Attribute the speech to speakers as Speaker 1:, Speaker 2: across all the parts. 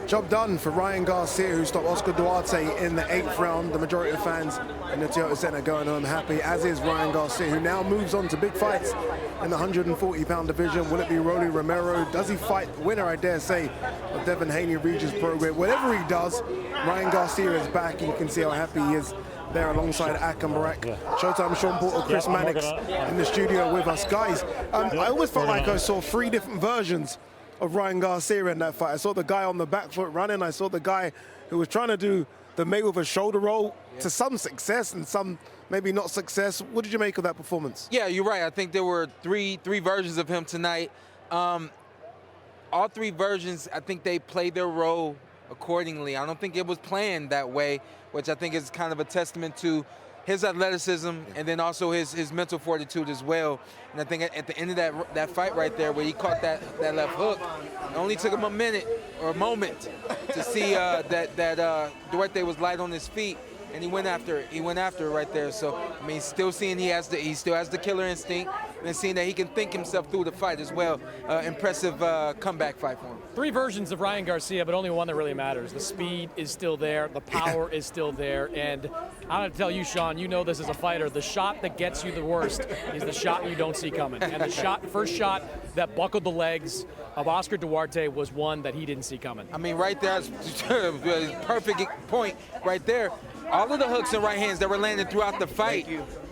Speaker 1: Job done for Ryan Garcia, who stopped Oscar Duarte in the 8th round. The majority of fans in the Toyota Center going home happy, as is Ryan Garcia, who now moves on to big fights in the 140-pound division. Will it be Romero? Does he fight the winner, I dare say, of Devin Haney Regis program? Whatever he does, Ryan Garcia is back, and you can see how happy he is there alongside Akamarek. Showtime, Shawn Porter, Chris Mannix in the studio with us. Guys, I always felt like I saw 3 different versions of Ryan Garcia in that fight. I saw the guy on the back foot running. I saw the guy who was trying to do the Mayweather shoulder roll to some success and some maybe not success. What did you make of that performance?
Speaker 2: Yeah, you're right. I think there were three versions of him tonight. All 3 versions, I think they played their role accordingly. I don't think it was planned that way, which I think is kind of a testament to his athleticism and then also his mental fortitude as well. And I think at the end of that fight right there, where he caught that left hook, it only took him a minute or a moment to see that Duarte was light on his feet, and he went after it right there. So I mean, still seeing he still has the killer instinct, and seeing that he can think himself through the fight as well. Impressive comeback fight for him.
Speaker 3: 3 versions of Ryan Garcia, but only one that really matters. The speed is still there, the power is still there, and I'm going to tell you, Shawn, you know this as a fighter, the shot that gets you the worst is the shot you don't see coming. And the first shot that buckled the legs of Oscar Duarte was one that he didn't see coming.
Speaker 2: I mean, right there, perfect point right there. All of the hooks and right hands that were landing throughout the fight,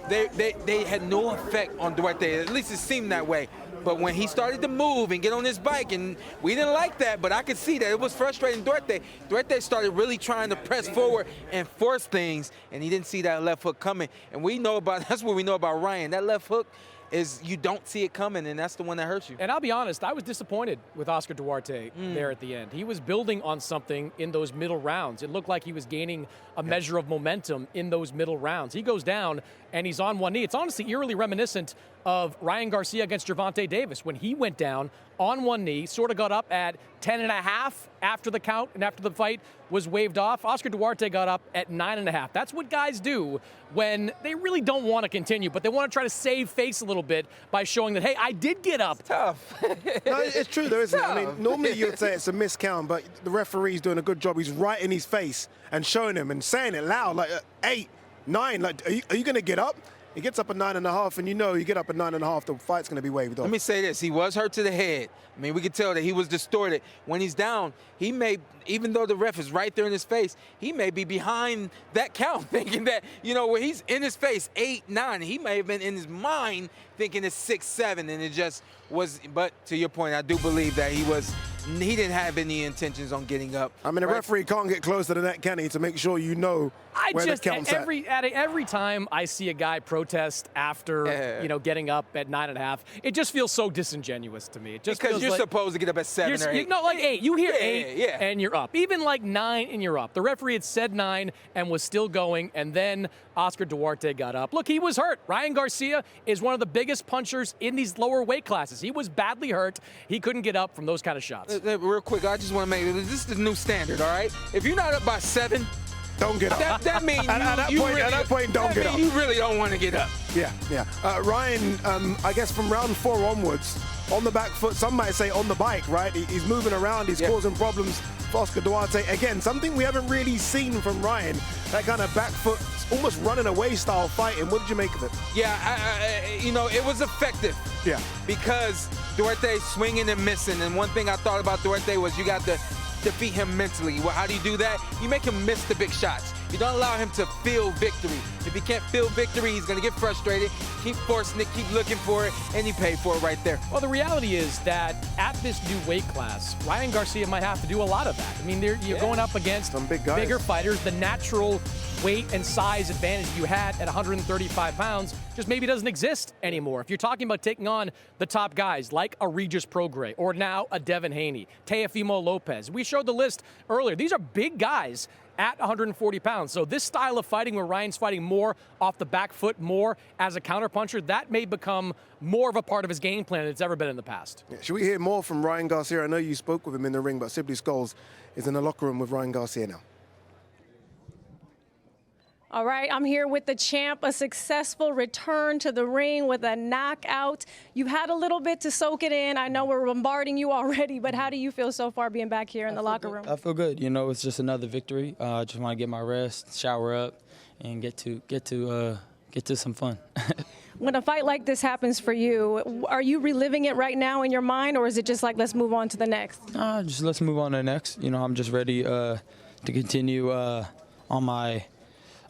Speaker 2: they had no effect on Duarte. At least it seemed that way. But when he started to move and get on his bike, and we didn't like that, but I could see that it was frustrating Duarte. Duarte started really trying to press forward and force things, and he didn't see that left hook coming. And that's what we know about Ryan. That left hook is you don't see it coming, and that's the one that hurts you.
Speaker 3: And I'll be honest, I was disappointed with Oscar Duarte there at the end. He was building on something in those middle rounds. It looked like he was gaining a measure of momentum in those middle rounds. He goes down, and he's on one knee. It's honestly eerily reminiscent of Ryan Garcia against Gervonta Davis. When he went down on one knee, sort of got up at 10.5 after the count and after the fight was waved off. Oscar Duarte got up at 9.5. That's what guys do when they really don't want to continue, but they want to try to save face a little bit by showing that, hey, I did get up.
Speaker 2: It's tough.
Speaker 1: No, it's true though, isn't it? I mean, normally you'd say it's a miscount, but the referee's doing a good job. He's right in his face and showing him and saying it loud, like 8, 9, like, are you going to get up? He gets up at 9.5, and you know you get up at 9.5, the fight's going to be waved off.
Speaker 2: Let me say this. He was hurt to the head. I mean, we could tell that he was distorted. When he's down, he may, even though the ref is right there in his face, he may be behind that count thinking that, when he's in his face, 8, 9, he may have been in his mind thinking it's 6, 7, and it just was. But to your point, I do believe that he didn't have any intentions on getting up.
Speaker 1: I mean, a referee can't get close to the net, can he, to make sure you know where the count's at?
Speaker 3: Every time I see a guy protest after, getting up at 9.5, it just feels so disingenuous to me. It just
Speaker 2: because
Speaker 3: feels
Speaker 2: you're
Speaker 3: like
Speaker 2: supposed to get up at 7 or 8.
Speaker 3: No, like 8. You hear 8 and you're up. Even like 9 and you're up. The referee had said 9 and was still going, and then Oscar Duarte got up. Look, he was hurt. Ryan Garcia is one of the biggest punchers in these lower weight classes. He was badly hurt. He couldn't get up from those kind of shots.
Speaker 2: Real quick, I just want to make this is the new standard, all right? If you're not up by 7,
Speaker 1: don't get up.
Speaker 2: That means
Speaker 1: at that point, don't get up.
Speaker 2: You really don't want to get up.
Speaker 1: Yeah. Ryan, I guess from round 4 onwards, on the back foot, some might say on the bike, right? He's moving around, he's causing problems for Oscar Duarte. Again, something we haven't really seen from Ryan, that kind of back foot, almost running away style fighting. What did you make of it?
Speaker 2: Yeah, it was effective.
Speaker 1: Yeah.
Speaker 2: Because Duarte swinging and missing, and one thing I thought about Duarte was you got to defeat him mentally. Well, how do you do that? You make him miss the big shots. You don't allow him to feel victory. If he can't feel victory, he's going to get frustrated, keep forcing it, keep looking for it, and you pay for it right there.
Speaker 3: Well, the reality is that at this new weight class, Ryan Garcia might have to do a lot of that. I mean, you're going up against
Speaker 1: some big guys,
Speaker 3: bigger fighters. The natural weight and size advantage you had at 135 pounds just maybe doesn't exist anymore. If you're talking about taking on the top guys like a Regis Prograis or now a Devin Haney, Teofimo Lopez. We showed the list earlier. These are big guys at 140 pounds. So this style of fighting where Ryan's fighting more off the back foot, more as a counterpuncher, that may become more of a part of his game plan than it's ever been in the past.
Speaker 1: Yeah, should we hear more from Ryan Garcia? I know you spoke with him in the ring, but Sibley Scholes is in the locker room with Ryan Garcia now.
Speaker 4: All right, I'm here with the champ, a successful return to the ring with a knockout. You've had a little bit to soak it in. I know we're bombarding you already, but how do you feel so far being back here in the locker room?
Speaker 5: I feel good. You know, it's just another victory. I just want to get my rest, shower up, and get to some fun.
Speaker 4: When a fight like this happens for you, are you reliving it right now in your mind, or is it just like, let's move on to the next?
Speaker 5: Just let's move on to the next. You know, I'm just ready to continue on my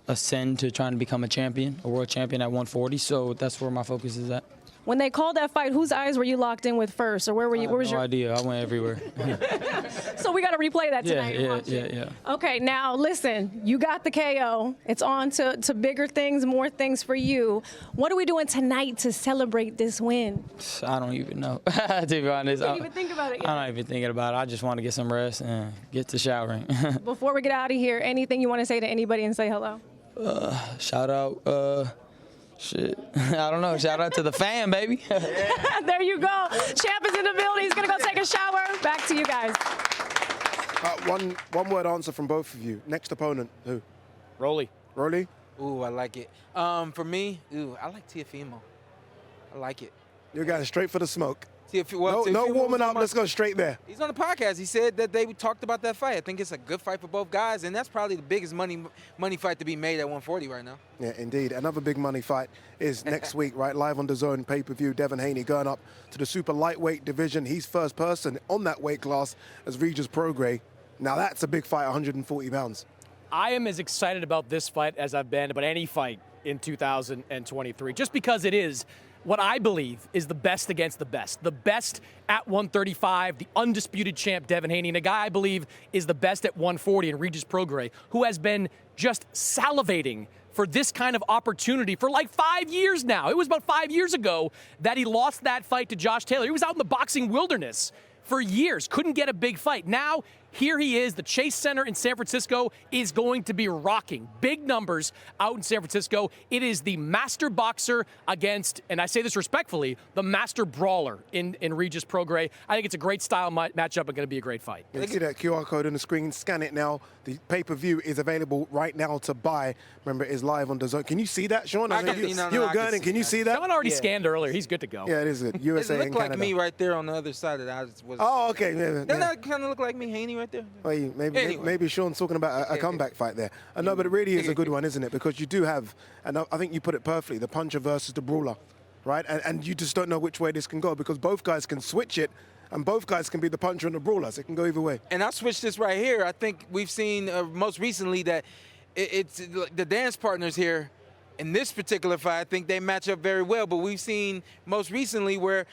Speaker 5: ascend to trying to become a champion, a world champion at 140. So that's where my focus is at.
Speaker 4: When they called that fight, whose eyes were you locked in with first, or where were you? Where was
Speaker 5: no idea. I went everywhere.
Speaker 4: So we got to replay that tonight.
Speaker 5: Yeah.
Speaker 4: Okay, now listen, you got the KO. It's on to bigger things, more things for you. What are we doing tonight to celebrate this win?
Speaker 5: I don't even know, to be honest.
Speaker 4: You can't even think about it yet.
Speaker 5: I'm not even thinking about it. I just want to get some rest and get to showering.
Speaker 4: Before we get out of here, anything you want to say to anybody and say hello?
Speaker 5: Shout out. Shit, I don't know. Shout out to the fam, baby.
Speaker 4: There you go. Champ is in the building. He's going to go take a shower. Back to you guys.
Speaker 1: One word answer from both of you. Next opponent, who?
Speaker 3: Rolly.
Speaker 1: Rolly?
Speaker 2: Ooh, I like it. For me, I like Teofimo. I like it.
Speaker 1: You're going straight for the smoke. No
Speaker 2: Teofimo
Speaker 1: warming up. Let's go straight there.
Speaker 2: He's on the podcast. He said that they talked about that fight. I think it's a good fight for both guys, and that's probably the biggest money fight to be made at 140 right now.
Speaker 1: Yeah, indeed. Another big money fight is next week, right? Live on DAZN pay-per-view. Devin Haney going up to the super lightweight division. He's first person on that weight class as Regis Prograis. Now that's a big fight, 140 pounds.
Speaker 3: I am as excited about this fight as I've been about any fight in 2023, just because it is what I believe is the best against the best. The best at 135, the undisputed champ Devin Haney, and a guy I believe is the best at 140 in Regis Prograis, who has been just salivating for this kind of opportunity for like 5 years now. It was about 5 years ago that he lost that fight to Josh Taylor. He was out in the boxing wilderness for years, couldn't get a big fight. Now, here he is. The Chase Center in San Francisco is going to be rocking. Big numbers out in San Francisco. It is the master boxer against, and I say this respectfully, the master brawler in Regis Prograis. I think it's a great style matchup and going to be a great fight.
Speaker 1: You can see that QR code on the screen. Scan it now. The pay-per-view is available right now to buy. Remember, it is live on DAZN. Can you see that, Sean? You were going, can you see that?
Speaker 3: Sean already scanned earlier. He's good to go.
Speaker 1: Yeah, it is good. USA
Speaker 2: it
Speaker 1: and
Speaker 2: looked
Speaker 1: Canada.
Speaker 2: like me right there on the other side of that.
Speaker 1: Oh, okay.
Speaker 2: Doesn't that kind of look like me, Haney, right there?
Speaker 1: Well, maybe Sean's talking about a comeback fight there. No, but it really is a good one, isn't it? Because you do have, and I think you put it perfectly, the puncher versus the brawler, right? And you just don't know which way this can go because both guys can switch it, and both guys can be the puncher and the brawler. So it can go either way.
Speaker 2: And I'll switch this right here. I think we've seen most recently that it's the dance partners here. In this particular fight, I think they match up very well. But we've seen most recently where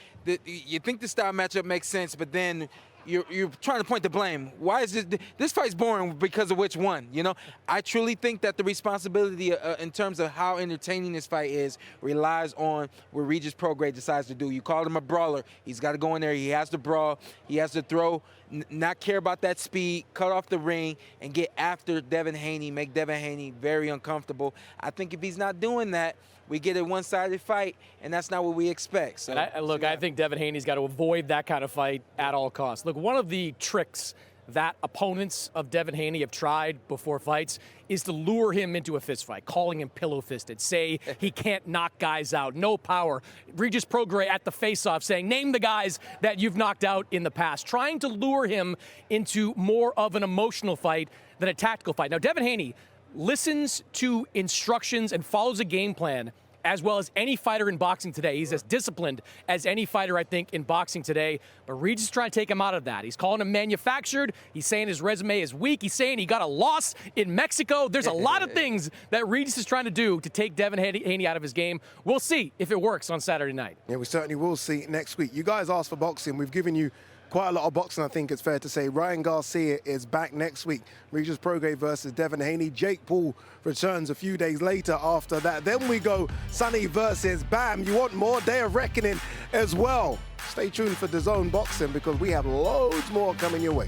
Speaker 2: you think the style matchup makes sense, but then you're trying to point the blame. Why is this fight's boring because of which one? You know, I truly think that the responsibility in terms of how entertaining this fight is relies on what Regis Prograis decides to do. You called him a brawler. He's got to go in there. He has to brawl. He has to throw, not care about that speed, cut off the ring, and get after Devin Haney, make Devin Haney very uncomfortable. I think if he's not doing that, we get a one-sided fight, and that's not what we expect. So,
Speaker 3: I think Devin Haney's got to avoid that kind of fight at all costs. Look, one of the tricks that opponents of Devin Haney have tried before fights is to lure him into a fist fight, calling him pillow-fisted, say he can't knock guys out, no power. Regis Prograis at the face-off saying, name the guys that you've knocked out in the past, trying to lure him into more of an emotional fight than a tactical fight. Now, Devin Haney listens to instructions and follows a game plan as well as any fighter in boxing today. He's as disciplined as any fighter, I think, in boxing today. But Regis is trying to take him out of that. He's calling him manufactured. He's saying his resume is weak. He's saying he got a loss in Mexico. There's a lot of things that Regis is trying to do to take Devin Haney out of his game. We'll see if it works on Saturday night.
Speaker 1: Yeah, we certainly will see next week. You guys asked for boxing. We've given you quite a lot of boxing, I think it's fair to say. Ryan Garcia is back next week. Regis Prograis versus Devin Haney. Jake Paul returns a few days later after that. Then we go Sonny versus Bam. You want more? Day of Reckoning as well. Stay tuned for DAZN Boxing because we have loads more coming your way.